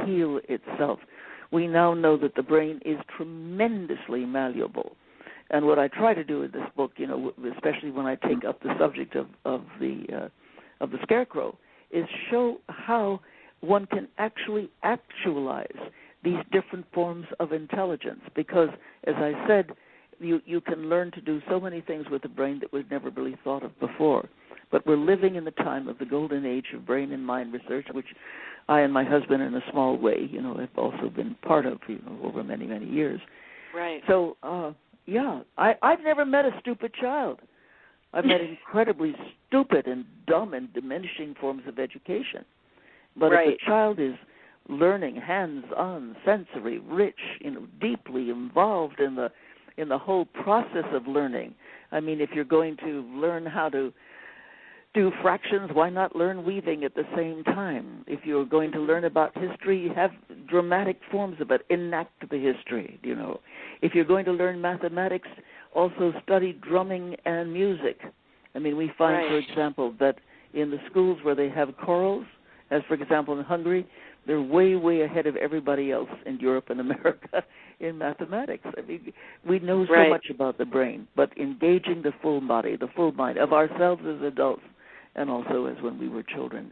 heal itself. We now know that the brain is tremendously malleable. And what I try to do in this book, especially when I take up the subject of the scarecrow, is show how one can actually actualize these different forms of intelligence. Because, as I said, you can learn to do so many things with the brain that we've never really thought of before. But we're living in the time of the golden age of brain and mind research, which I and my husband, in a small way, have also been part of, over many, many years. Right. So, I've never met a stupid child. I've met incredibly stupid and dumb and diminishing forms of education. But if a child is learning, hands-on, sensory, rich, deeply involved in the whole process of learning. I mean, if you're going to learn how to do fractions, why not learn weaving at the same time? If you're going to learn about history, have dramatic forms of it, enact the history, If you're going to learn mathematics, also study drumming and music. I mean, we find, for example, that in the schools where they have chorals, as for example in Hungary, they're way, way ahead of everybody else in Europe and America in mathematics. I mean, we know so much about the brain, but engaging the full body, the full mind of ourselves as adults, and also as when we were children,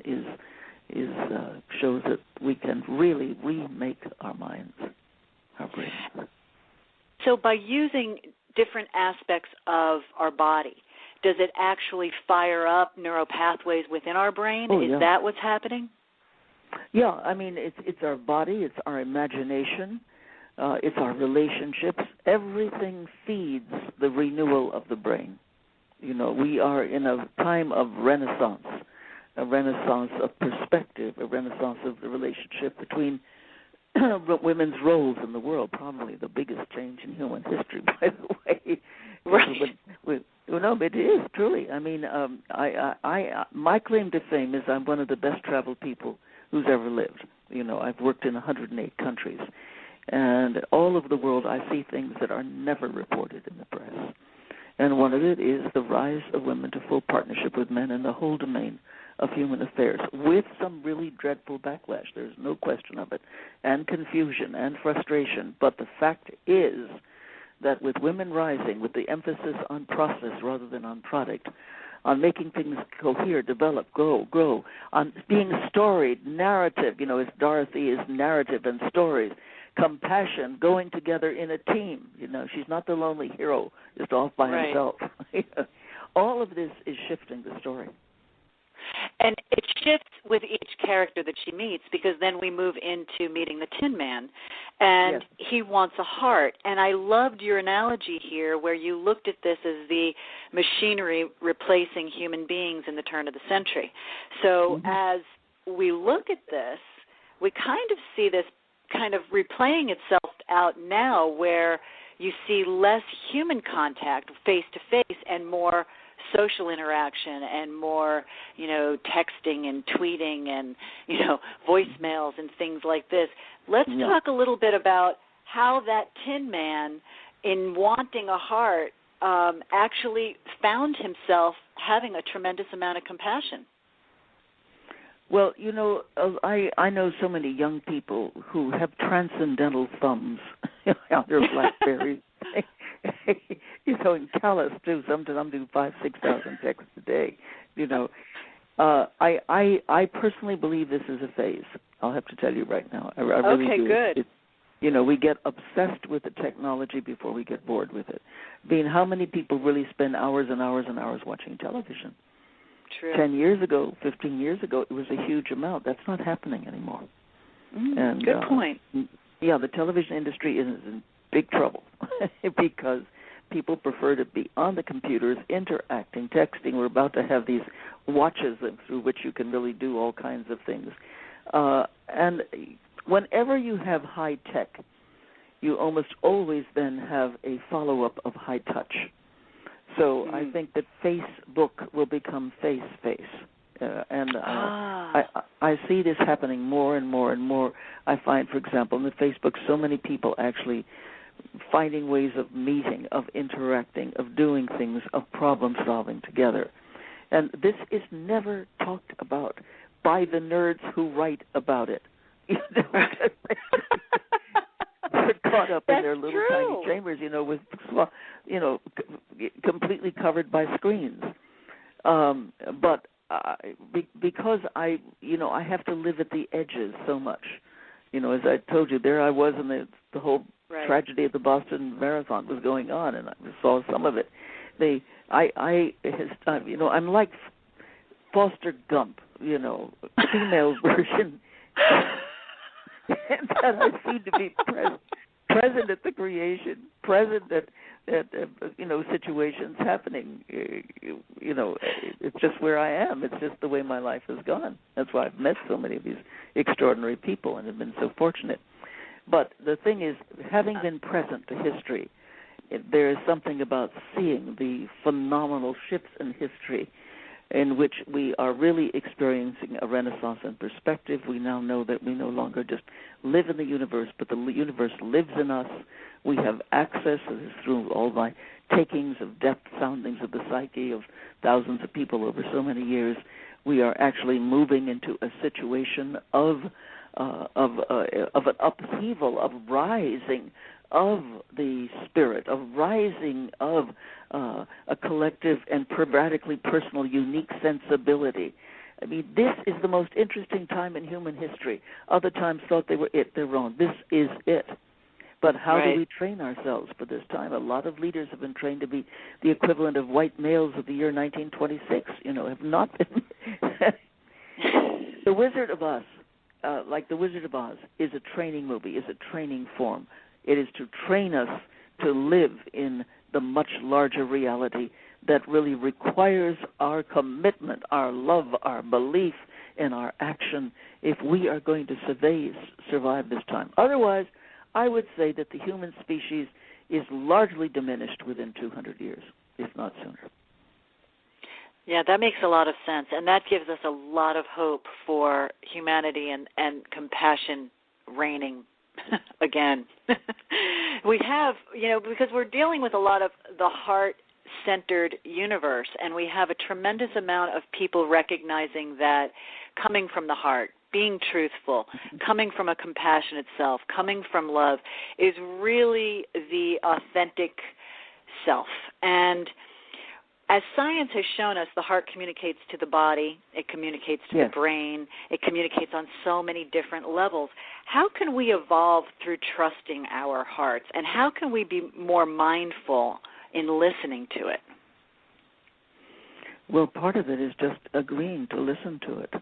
shows that we can really remake our minds, our brains. So by using different aspects of our body, does it actually fire up neural pathways within our brain? Is that what's happening? Yeah, I mean, it's our body, it's our imagination, it's our relationships. Everything feeds the renewal of the brain. We are in a time of renaissance, a renaissance of perspective, a renaissance of the relationship between women's roles in the world, probably the biggest change in human history, by the way. Right. No, it is, truly. I mean, my claim to fame is I'm one of the best traveled people who's ever lived. I've worked in 108 countries, and all over the world I see things that are never reported in the press. And one of it is the rise of women to full partnership with men in the whole domain of human affairs, with some really dreadful backlash. There's no question of it, and confusion and frustration. But the fact is that with women rising, with the emphasis on process rather than on product, on making things cohere, develop, grow, on being storied, narrative, as Dorothy is narrative and stories, compassion, going together in a team. She's not the lonely hero just off by himself. All of this is shifting the story. And it shifts with each character that she meets, because then we move into meeting the Tin Man, and he wants a heart. And I loved your analogy here where you looked at this as the machinery replacing human beings in the turn of the century. So as we look at this, we kind of see this kind of replaying itself out now, where you see less human contact face-to-face and more social interaction and more, texting and tweeting and, voicemails and things like this. Let's talk a little bit about how that Tin Man, in wanting a heart, actually found himself having a tremendous amount of compassion. Well, I know so many young people who have transcendental thumbs on their BlackBerries. And callous too. Sometimes I'm doing 5,000-6,000 texts a day. I personally believe this is a phase. I'll have to tell you right now. I really do. Good. We get obsessed with the technology before we get bored with it. How many people really spend hours and hours and hours watching television? True. 10 years ago, 15 years ago, it was a huge amount. That's not happening anymore. Good point. The television industry is in big trouble because people prefer to be on the computers, interacting, texting. We're about to have these watches through which you can really do all kinds of things. And whenever you have high tech, you almost always then have a follow-up of high touch. So I think that Facebook will become face-face. I see this happening more and more and more. I find, for example, in the Facebook, so many people actually finding ways of meeting, of interacting, of doing things, of problem-solving together. And this is never talked about by the nerds who write about it. drivers, with, completely covered by screens. But because I have to live at the edges so much. As I told you, there I was, and the whole tragedy of the Boston Marathon was going on, and I saw some of it. I'm like Foster Gump, female version, and that I seem to be present at the creation, present at situations happening. It's just where I am. It's just the way my life has gone. That's why I've met so many of these extraordinary people and have been so fortunate. But the thing is, having been present to history, there is something about seeing the phenomenal shifts in history in which we are really experiencing a renaissance in perspective. We now know that we no longer just live in the universe, but the universe lives in us. We have access through all my takings of depth soundings of the psyche of thousands of people over so many years. We are actually moving into a situation of an upheaval, of rising of the spirit, of rising of a collective and radically personal, unique sensibility. I mean, this is the most interesting time in human history. Other times thought they were it. They're wrong. This is it. But how do we train ourselves for this time? A lot of leaders have been trained to be the equivalent of white males of the year 1926, have not been. The Wizard of Oz, like The Wizard of Oz, is a training movie, is a training form. It is to train us to live in the much larger reality that really requires our commitment, our love, our belief, and our action if we are going to survive this time. Otherwise, I would say that the human species is largely diminished within 200 years, if not sooner. Yeah, that makes a lot of sense, and that gives us a lot of hope for humanity and compassion reigning again. We have, because we're dealing with a lot of the heart-centered universe, and we have a tremendous amount of people recognizing that coming from the heart, being truthful, coming from a compassionate self, coming from love is really the authentic self. And as science has shown us, the heart communicates to the body, it communicates to the brain, it communicates on so many different levels. How can we evolve through trusting our hearts, and how can we be more mindful in listening to it? Well, part of it is just agreeing to listen to it.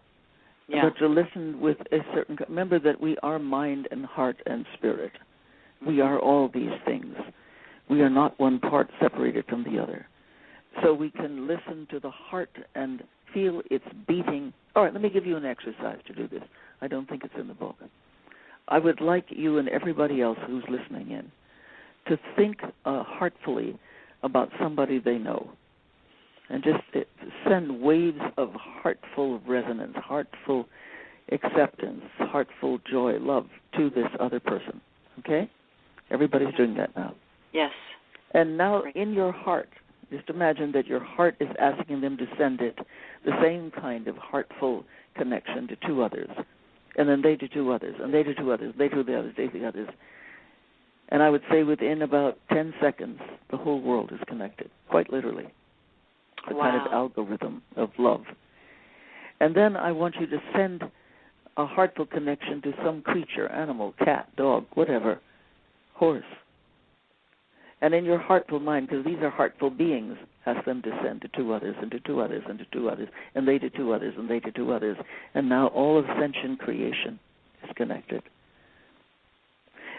Yeah. But to listen with a certain... Remember that we are mind and heart and spirit. We are all these things. We are not one part separated from the other. So we can listen to the heart and feel its beating. All right, let me give you an exercise to do this. I don't think it's in the book. I would like you and everybody else who's listening in to think heartfully about somebody they know. And just send waves of heartful resonance, heartful acceptance, heartful joy, love to this other person. Okay? Everybody's doing that now. Yes. And now in your heart, just imagine that your heart is asking them to send it the same kind of heartful connection to two others. And then they to two others, and they to two others, they to the others, they to the others. And I would say within about 10 seconds, the whole world is connected, quite literally. A kind of algorithm of love. And then I want you to send a heartful connection to some creature, animal, cat, dog, whatever, horse. And in your heartful mind, because these are heartful beings, ask them to send to two others, and to two others, and to two others, and they to two others, and they to two others. And now all of sentient creation is connected.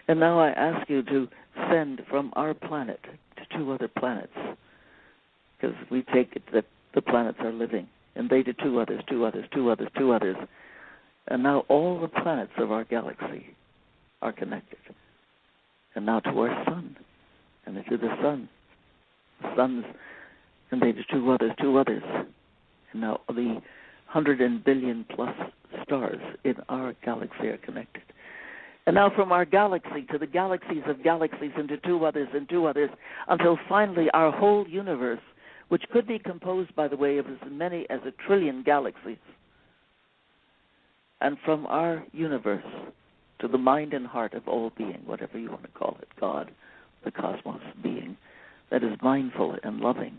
And now I ask you to send from our planet to two other planets, because we take it that the planets are living, and they to two others, two others, two others, two others. And now all the planets of our galaxy are connected. And now to our sun, and to the sun, the suns, and they to two others, two others. And now the 100 billion plus stars in our galaxy are connected. And now from our galaxy to the galaxies of galaxies, and to two others, and two others, until finally our whole universe, which could be composed, by the way, of as many as 1 trillion galaxies. And from our universe to the mind and heart of all being, whatever you want to call it, God, the cosmos being that is mindful and loving.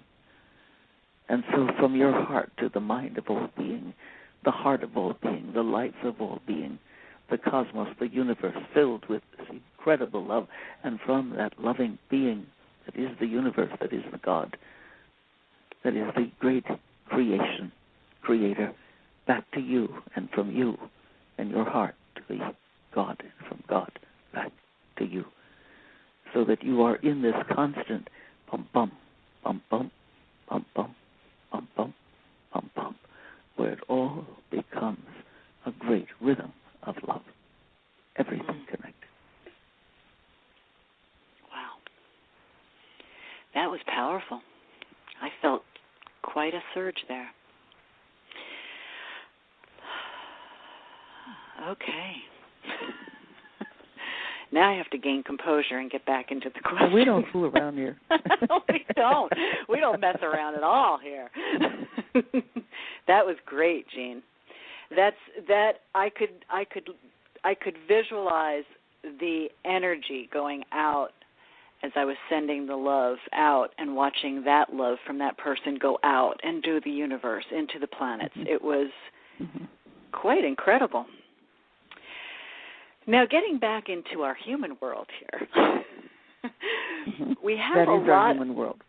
And so from your heart to the mind of all being, the heart of all being, the life of all being, the cosmos, the universe filled with this incredible love, and from that loving being that is the universe, that is the God, that is the great creator, back to you, and from you and your heart to the God, and from God back to you, so that you are in this constant bum-bum, bum-bum, bum-bum, bum-bum, bum-bum, where it all becomes a great rhythm of love, everything connected. Wow. That was powerful. I felt quite a surge there. Okay. Now I have to gain composure and get back into the question. We don't fool around here. We don't. We don't mess around at all here. That was great, Jean. I could visualize the energy going out as I was sending the love out and watching that love from that person go out and do the universe, into the planets. Mm-hmm. It was quite incredible. Now, getting back into our human world here, we have that is a lot. Our human world.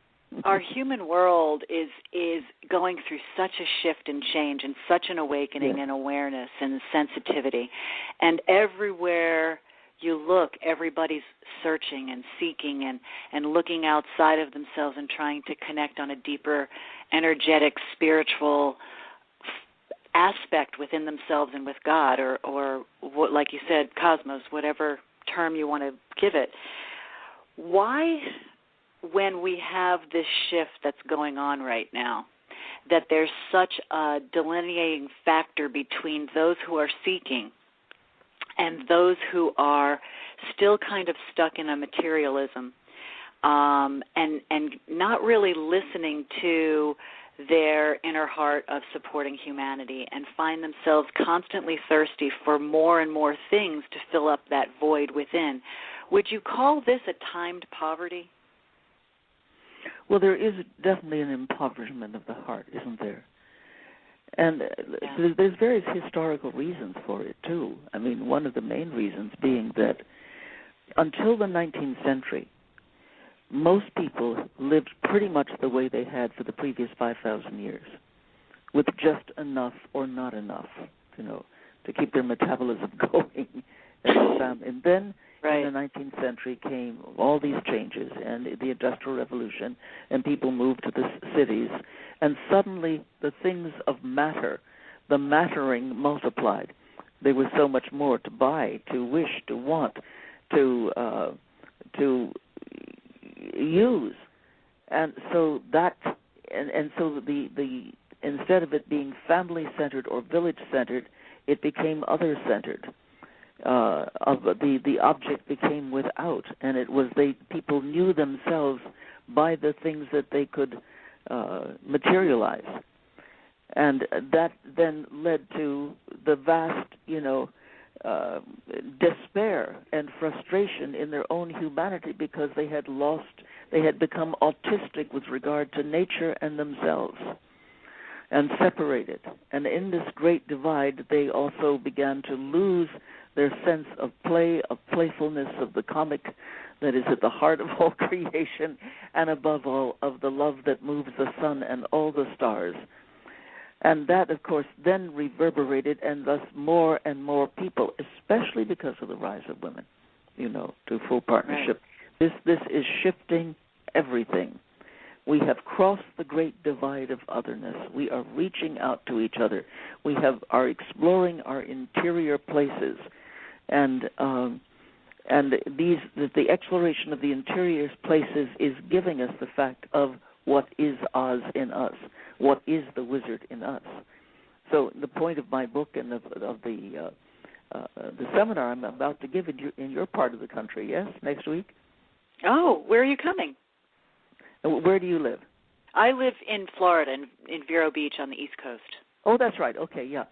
Our human world is going through such a shift and change and such an awakening and awareness and sensitivity. And everywhere you look, everybody's searching and seeking and looking outside of themselves and trying to connect on a deeper, energetic, spiritual aspect within themselves and with God, or what, like you said, cosmos, whatever term you want to give it. Why, when we have this shift that's going on right now, that there's such a delineating factor between those who are seeking and those who are still kind of stuck in a materialism and not really listening to their inner heart of supporting humanity, and find themselves constantly thirsty for more and more things to fill up that void within? Would you call this a timed poverty? Well, there is definitely an impoverishment of the heart, isn't there? And there's various historical reasons for it, too. I mean, one of the main reasons being that until the 19th century, most people lived pretty much the way they had for the previous 5,000 years, with just enough or not enough, to keep their metabolism going. And then in the 19th century came all these changes and the Industrial Revolution, and people moved to the cities, and suddenly the things of matter, the mattering multiplied. There was so much more to buy, to wish, to want, to use, and so that, and so the instead of it being family-centered or village-centered, it became other-centered. The object became without, and it was people knew themselves by the things that they could materialize, and that then led to the vast, despair and frustration in their own humanity, because they had become autistic with regard to nature and themselves, and separated. And in this great divide, they also began to lose their sense of play, of playfulness, of the comic that is at the heart of all creation, and above all, of the love that moves the sun and all the stars. And that, of course, then reverberated, and thus more and more people, especially because of the rise of women, to full partnership. Right. This is shifting everything. We have crossed the great divide of otherness. We are reaching out to each other. We are exploring our interior places, and the exploration of the interior places is giving us the fact of what is Oz in us, what is the wizard in us. So the point of my book and of the seminar I'm about to give in your part of the country, yes, next week. Oh, where are you coming? Where do you live? I live in Florida, in Vero Beach on the East Coast. Oh, that's right. Okay, yeah.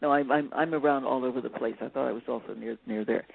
No, I'm around all over the place. I thought I was also near there.